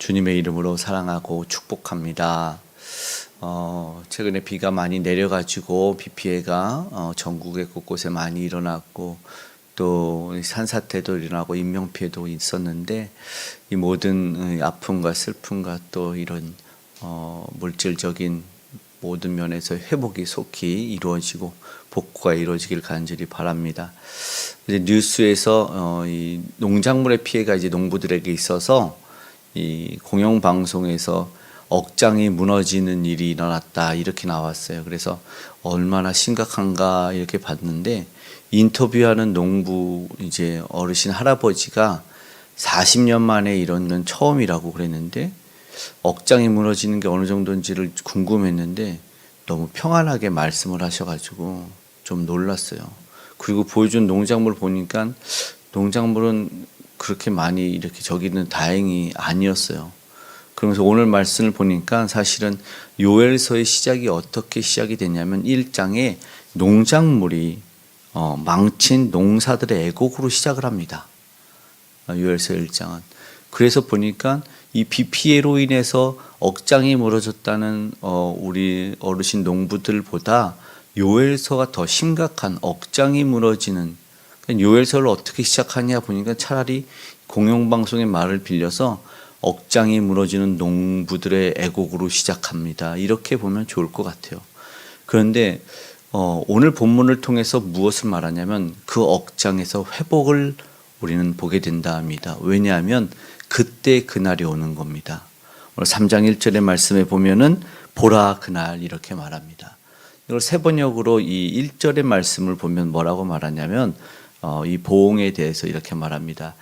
주님의 이름으로 사랑하고 축복합니다. 최근에 비가 많이 내려가지고 비 피해가 전국의 곳곳에 많이 일어났고 또 산사태도 일어나고 인명피해도 있었는데 이 모든 아픔과 슬픔과 또 이런 물질적인 모든 면에서 회복이 속히 이루어지고 복구가 이루어지길 간절히 바랍니다. 이제 뉴스에서 이 농작물의 피해가 이제 농부들에게 있어서 이 공영방송에서 억장이 무너지는 일이 일어났다 이렇게 나왔어요. 그래서 얼마나 심각한가 이렇게 봤는데 인터뷰하는 농부 이제 어르신 할아버지가 40년 만에 이런 건 처음이라고 그랬는데 억장이 무너지는 게 어느 정도인지를 궁금했는데 너무 평안하게 말씀을 하셔가지고 좀 놀랐어요. 그리고 보여준 농작물 보니까 농작물은 그렇게 많이 이렇게 저기는 다행히 아니었어요. 그러면서 오늘 말씀을 보니까 사실은 요엘서의 시작이 어떻게 시작이 됐냐면 1장에 농작물이 망친 농사들의 애곡으로 시작을 합니다. 요엘서 1장은. 그래서 보니까 이 비 피해로 인해서 억장이 무너졌다는 우리 어르신 농부들보다 요엘서가 더 심각한 억장이 무너지는, 요엘서를 어떻게 시작하냐 보니까 차라리 공영방송의 말을 빌려서 억장이 무너지는 농부들의 애곡으로 시작합니다. 이렇게 보면 좋을 것 같아요. 그런데 오늘 본문을 통해서 무엇을 말하냐면 그 억장에서 회복을 우리는 보게 된다 합니다. 왜냐하면 그때 그날이 오는 겁니다. 오늘 3장 1절의 말씀에 보면은 보라 그날 이렇게 말합니다. 이걸 세번역으로 이 1절의 말씀을 보면 뭐라고 말하냐면 이 보응에 대해서 이렇게 말합니다.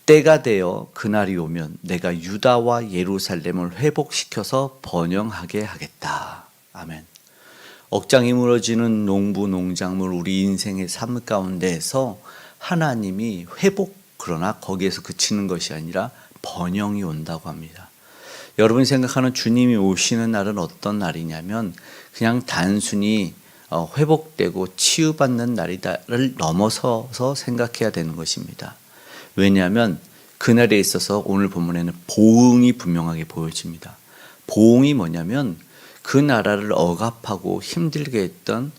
때가 되어 그날이 오면 내가 유다와 예루살렘을 회복시켜서 번영하게 하겠다. 아멘. 억장이 무너지는 농부 농작물 우리 인생의 삶 가운데에서 하나님이 회복, 그러나 거기에서 그치는 것이 아니라 번영이 온다고 합니다. 여러분이 생각하는 주님이 오시는 날은 어떤 날이냐면 그냥 단순히 회복되고 치유받는 날이다를 넘어서서 생각해야 되는 것입니다. 왜냐하면 그날에 있어서 오늘 본문에는 보응이 분명하게 보여집니다. 보응이 뭐냐면 그 나라를 억압하고 힘들게 했던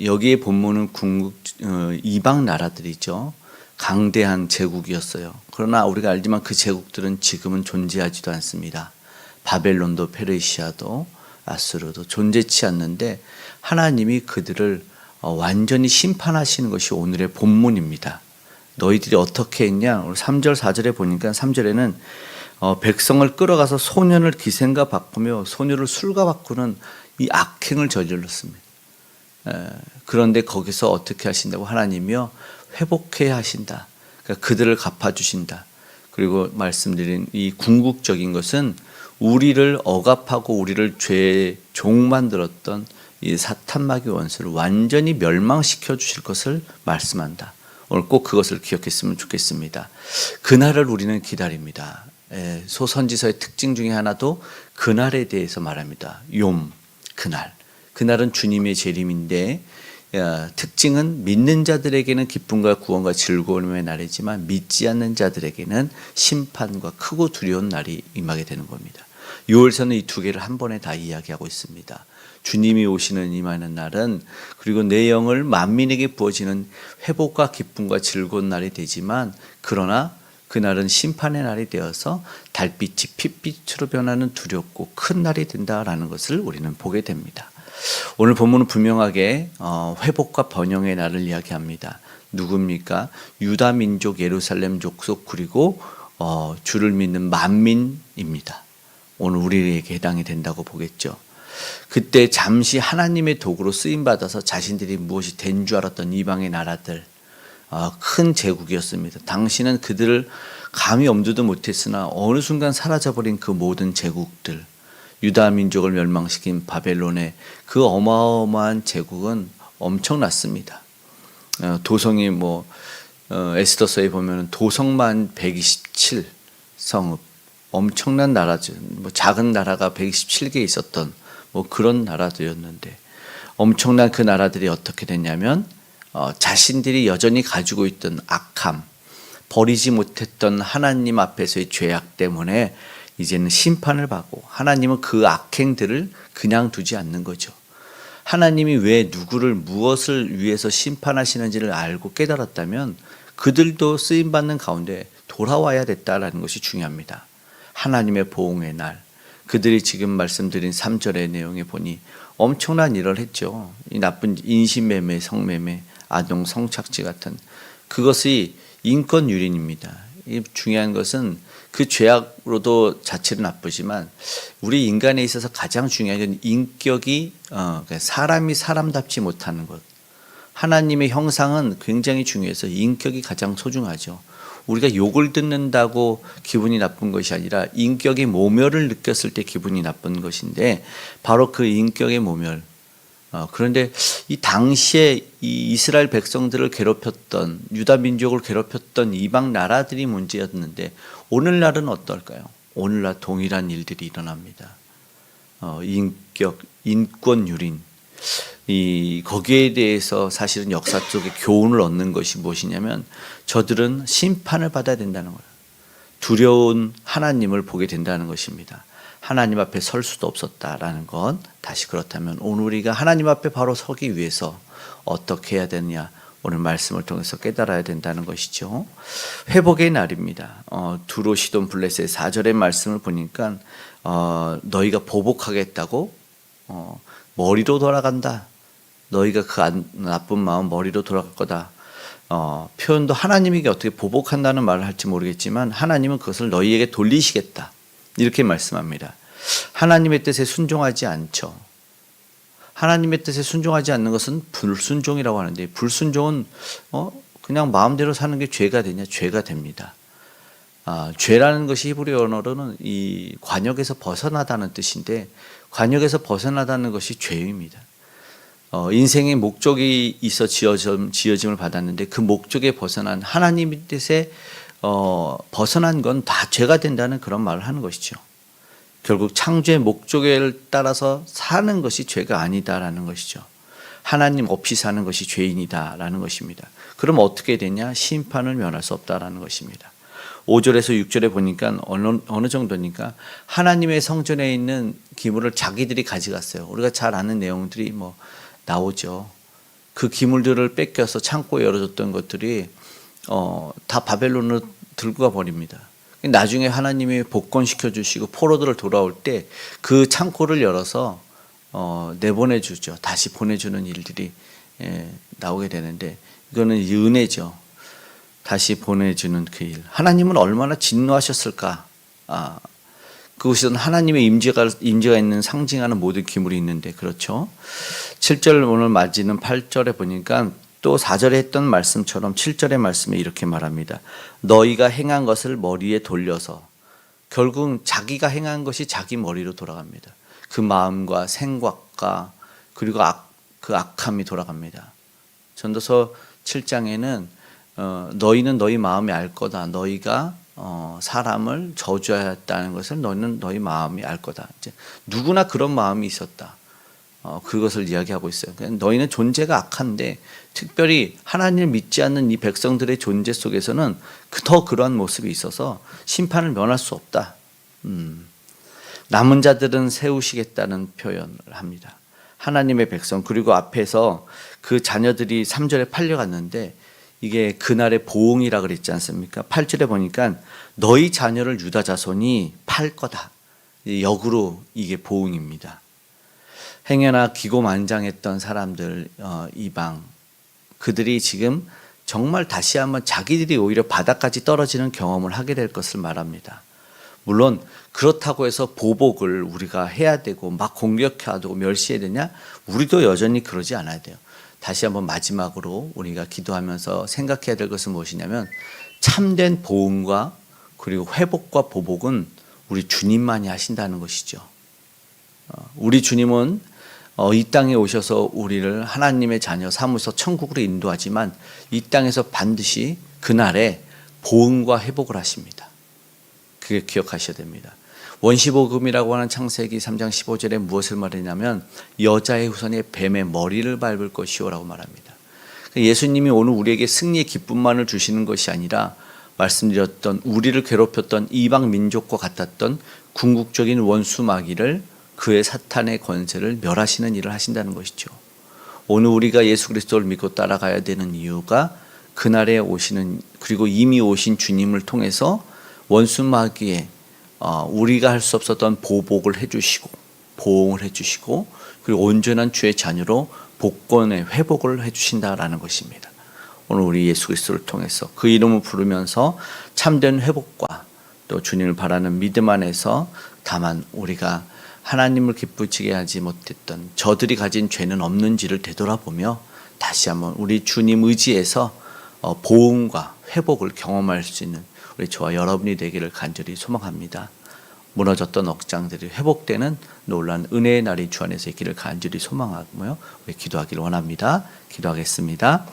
여기에 본문은 이방 나라들이죠. 강대한 제국이었어요. 그러나 우리가 알지만 그 제국들은 지금은 존재하지도 않습니다. 바벨론도 페르시아도 아수르도 존재치 않는데 하나님이 그들을 완전히 심판하시는 것이 오늘의 본문입니다. 너희들이 어떻게 했냐? 3절 4절에 보니까 3절에는 백성을 끌어가서 소년을 기생과 바꾸며 소녀를 술과 바꾸는 이 악행을 저질렀습니다. 그런데 거기서 어떻게 하신다고? 하나님이요 회복해야 하신다. 그러니까 그들을 갚아주신다. 그리고 말씀드린 이 궁극적인 것은 우리를 억압하고 우리를 죄의 종 만들었던 이 사탄마귀 원수를 완전히 멸망시켜 주실 것을 말씀한다. 오늘 꼭 그것을 기억했으면 좋겠습니다. 그날을 우리는 기다립니다. 소선지서의 특징 중에 하나도 그날에 대해서 말합니다. 욤, 그날. 그날은 주님의 재림인데 특징은 믿는 자들에게는 기쁨과 구원과 즐거움의 날이지만 믿지 않는 자들에게는 심판과 크고 두려운 날이 임하게 되는 겁니다. 6월서는 이 두 개를 한 번에 다 이야기하고 있습니다. 주님이 오시는 임하는 날은 그리고 내 영을 만민에게 부어지는 회복과 기쁨과 즐거운 날이 되지만 그러나 그날은 심판의 날이 되어서 달빛이 핏빛으로 변하는 두렵고 큰 날이 된다라는 것을 우리는 보게 됩니다. 오늘 본문은 분명하게 회복과 번영의 날을 이야기합니다. 누굽니까? 유다 민족 예루살렘 족속 그리고 주를 믿는 만민입니다. 오늘 우리에게 해당이 된다고 보겠죠. 그때 잠시 하나님의 도구로 쓰임받아서 자신들이 무엇이 된 줄 알았던 이방의 나라들, 큰 제국이었습니다. 당시는 그들을 감히 엄두도 못했으나 어느 순간 사라져버린 그 모든 제국들, 유다 민족을 멸망시킨 바벨론의 그 어마어마한 제국은 엄청났습니다. 도성이 에스더서에 보면 도성만 127 성읍, 엄청난 나라죠. 작은 나라가 127개 있었던 그런 나라들이었는데 엄청난 그 나라들이 어떻게 됐냐면 자신들이 여전히 가지고 있던 악함, 버리지 못했던 하나님 앞에서의 죄악 때문에 이제는 심판을 받고, 하나님은 그 악행들을 그냥 두지 않는 거죠. 하나님이 왜 누구를 무엇을 위해서 심판하시는지를 알고 깨달았다면 그들도 쓰임받는 가운데 돌아와야 됐다라는 것이 중요합니다. 하나님의 보응의 날, 그들이 지금 말씀드린 3절의 내용에 보니 엄청난 일을 했죠. 이 나쁜 인신매매, 성매매, 아동 성착취 같은 그것이 인권 유린입니다. 이 중요한 것은 그 죄악으로도 자체는 나쁘지만 우리 인간에 있어서 가장 중요한 건 인격이 사람이 사람답지 못하는 것. 하나님의 형상은 굉장히 중요해서 인격이 가장 소중하죠. 우리가 욕을 듣는다고 기분이 나쁜 것이 아니라 인격의 모멸을 느꼈을 때 기분이 나쁜 것인데, 바로 그 인격의 모멸. 그런데 이 당시에 이 이스라엘 백성들을 괴롭혔던, 유다 민족을 괴롭혔던 이방 나라들이 문제였는데 오늘날은 어떨까요? 오늘날 동일한 일들이 일어납니다. 인격, 인권 유린. 거기에 대해서 사실은 역사 속에 교훈을 얻는 것이 무엇이냐면, 저들은 심판을 받아야 된다는 거예요. 두려운 하나님을 보게 된다는 것입니다. 하나님 앞에 설 수도 없었다라는 건, 다시 그렇다면 오늘 우리가 하나님 앞에 바로 서기 위해서 어떻게 해야 되느냐, 오늘 말씀을 통해서 깨달아야 된다는 것이죠. 회복의 날입니다. 두로 시돈 블레셋 4절의 말씀을 보니까 너희가 보복하겠다고 머리로 돌아간다. 너희가 그 나쁜 마음 머리로 돌아갈 거다. 표현도 하나님에게 어떻게 보복한다는 말을 할지 모르겠지만 하나님은 그것을 너희에게 돌리시겠다. 이렇게 말씀합니다. 하나님의 뜻에 순종하지 않죠. 하나님의 뜻에 순종하지 않는 것은 불순종이라고 하는데, 불순종은 그냥 마음대로 사는 게 죄가 되냐? 죄가 됩니다. 죄라는 것이 히브리 언어로는 이 관역에서 벗어나다는 뜻인데, 관역에서 벗어나다는 것이 죄입니다. 인생의 목적이 있어 지어짐을 받았는데 그 목적에 벗어난, 하나님의 뜻에 벗어난 건 다 죄가 된다는 그런 말을 하는 것이죠. 결국 창조의 목적에 따라서 사는 것이 죄가 아니다라는 것이죠. 하나님 없이 사는 것이 죄인이다라는 것입니다. 그럼 어떻게 되냐? 심판을 면할 수 없다라는 것입니다. 5절에서 6절에 보니까 어느 정도니까 하나님의 성전에 있는 기물을 자기들이 가져갔어요. 우리가 잘 아는 내용들이 나오죠. 그 기물들을 뺏겨서 창고에 열어줬던 것들이 다 바벨론으로 들고 가 버립니다. 나중에 하나님이 복권시켜 주시고 포로들을 돌아올 때 그 창고를 열어서 내보내주죠. 다시 보내주는 일들이 나오게 되는데, 이거는 은혜죠. 다시 보내주는 그 일. 하나님은 얼마나 진노하셨을까. 그곳에는 하나님의 임재가 있는 상징하는 모든 기물이 있는데, 그렇죠. 7절 오늘 맞이는 8절에 보니까 또 4절에 했던 말씀처럼 7절의 말씀에 이렇게 말합니다. 너희가 행한 것을 머리에 돌려서, 결국 자기가 행한 것이 자기 머리로 돌아갑니다. 그 마음과 생각과 그리고 그 악함이 돌아갑니다. 전도서 7장에는 너희는 너희 마음이 알 거다. 너희가 사람을 저주하였다는 것을 너희는 너희 마음이 알 거다. 이제 누구나 그런 마음이 있었다. 그것을 이야기하고 있어요. 너희는 존재가 악한데 특별히 하나님을 믿지 않는 이 백성들의 존재 속에서는 더 그러한 모습이 있어서 심판을 면할 수 없다. 남은 자들은 세우시겠다는 표현을 합니다. 하나님의 백성, 그리고 앞에서 그 자녀들이 3절에 팔려갔는데 이게 그날의 보응이라 그랬지 않습니까? 8절에 보니까 너희 자녀를 유다 자손이 팔 거다. 역으로 이게 보응입니다. 행여나 기고만장했던 사람들, 이방, 그들이 지금 정말 다시 한번 자기들이 오히려 바닥까지 떨어지는 경험을 하게 될 것을 말합니다. 물론 그렇다고 해서 보복을 우리가 해야 되고 막 공격해야 되고 멸시해야 되냐? 우리도 여전히 그러지 않아야 돼요. 다시 한번 마지막으로 우리가 기도하면서 생각해야 될 것은 무엇이냐면, 참된 보응과 그리고 회복과 보복은 우리 주님만이 하신다는 것이죠. 우리 주님은 이 땅에 오셔서 우리를 하나님의 자녀 삼으셔서 천국으로 인도하지만 이 땅에서 반드시 그날에 보응과 회복을 하십니다. 그게 기억하셔야 됩니다. 원시복음이라고 하는 창세기 3장 15절에 무엇을 말하냐면 여자의 후손의 뱀의 머리를 밟을 것이오라고 말합니다. 예수님이 오늘 우리에게 승리의 기쁨만을 주시는 것이 아니라 말씀드렸던 우리를 괴롭혔던 이방 민족과 같았던 궁극적인 원수 마귀를 그의 사탄의 권세를 멸하시는 일을 하신다는 것이죠. 오늘 우리가 예수 그리스도를 믿고 따라가야 되는 이유가 그날에 오시는 그리고 이미 오신 주님을 통해서 원수 마귀에 우리가 할 수 없었던 보복을 해주시고 보응을 해주시고 그리고 온전한 주의 자녀로 복권의 회복을 해주신다라는 것입니다. 오늘 우리 예수 그리스도를 통해서 그 이름을 부르면서 참된 회복과 또 주님을 바라는 믿음 안에서 다만 우리가 하나님을 기쁘시게 하지 못했던 저들이 가진 죄는 없는지를 되돌아보며 다시 한번 우리 주님 의지에서 보응과 회복을 경험할 수 있는 우리 저와 여러분이 되기를 간절히 소망합니다. 무너졌던 억장들이 회복되는 놀라운 은혜의 날이 주 안에서 있기를 간절히 소망하고요. 우리 기도하기를 원합니다. 기도하겠습니다.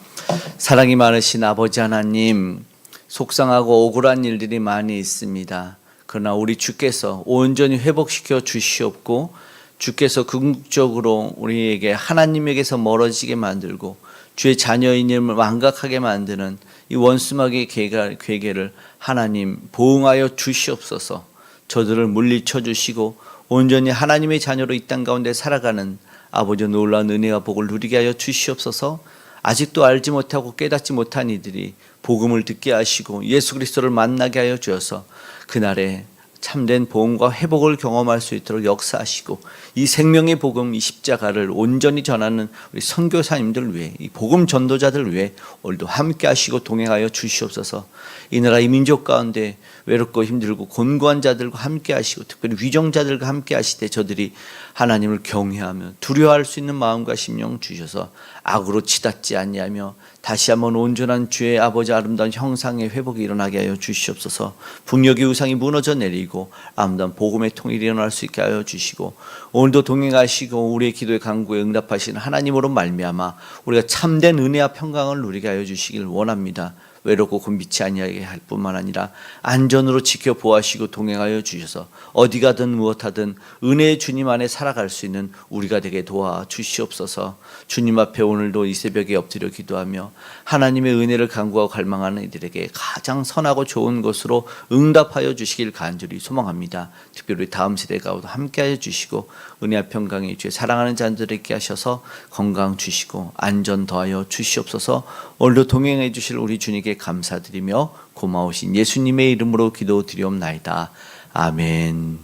사랑이 많으신 아버지 하나님, 속상하고 억울한 일들이 많이 있습니다. 그러나 우리 주께서 온전히 회복시켜 주시옵고 주께서 궁극적으로 우리에게 하나님에게서 멀어지게 만들고 주의 자녀인 힘을 망각하게 만드는 이 원수마귀의 괴계를 하나님 보응하여 주시옵소서. 저들을 물리쳐 주시고 온전히 하나님의 자녀로 이 땅 가운데 살아가는 아버지 놀라운 은혜와 복을 누리게 하여 주시옵소서. 아직도 알지 못하고 깨닫지 못한 이들이 복음을 듣게 하시고 예수 그리스도를 만나게 하여 주셔서 그날에 참된 보응과 회복을 경험할 수 있도록 역사하시고 이 생명의 복음, 이 십자가를 온전히 전하는 우리 선교사님들 위해 이 복음 전도자들 위해 오늘도 함께 하시고 동행하여 주시옵소서. 이 나라 이 민족 가운데 외롭고 힘들고 곤고한 자들과 함께 하시고 특별히 위정자들과 함께 하시되 저들이 하나님을 경외하며 두려워할 수 있는 마음과 심령 주셔서 악으로 치닫지 아니하며 다시 한번 온전한 주의 아버지 아름다운 형상의 회복이 일어나게 하여 주시옵소서. 북녘의 우상이 무너져 내리고 아름다운 복음의 통일이 일어날 수 있게 하여 주시고 오늘도 동행하시고 우리의 기도의 간구에 응답하시는 하나님으로 말미암아 우리가 참된 은혜와 평강을 누리게 하여 주시길 원합니다. 외롭고 곤비치 아니하게 할 뿐만 아니라 안전으로 지켜 보호하시고 동행하여 주셔서 어디 가든 무엇하든 은혜의 주님 안에 살아갈 수 있는 우리가 되게 도와 주시옵소서. 주님 앞에 오늘도 이 새벽에 엎드려 기도하며 하나님의 은혜를 간구하고 갈망하는 이들에게 가장 선하고 좋은 것으로 응답하여 주시길 간절히 소망합니다. 특별히 다음 세대 가운데 함께하여 주시고 은혜와 평강의 주에 사랑하는 자들에게 있게 하셔서 건강 주시고 안전 더하여 주시옵소서. 오늘도 동행해 주실 우리 주님께 감사드리며 고마우신 예수님의 이름으로 기도드리옵나이다. 아멘.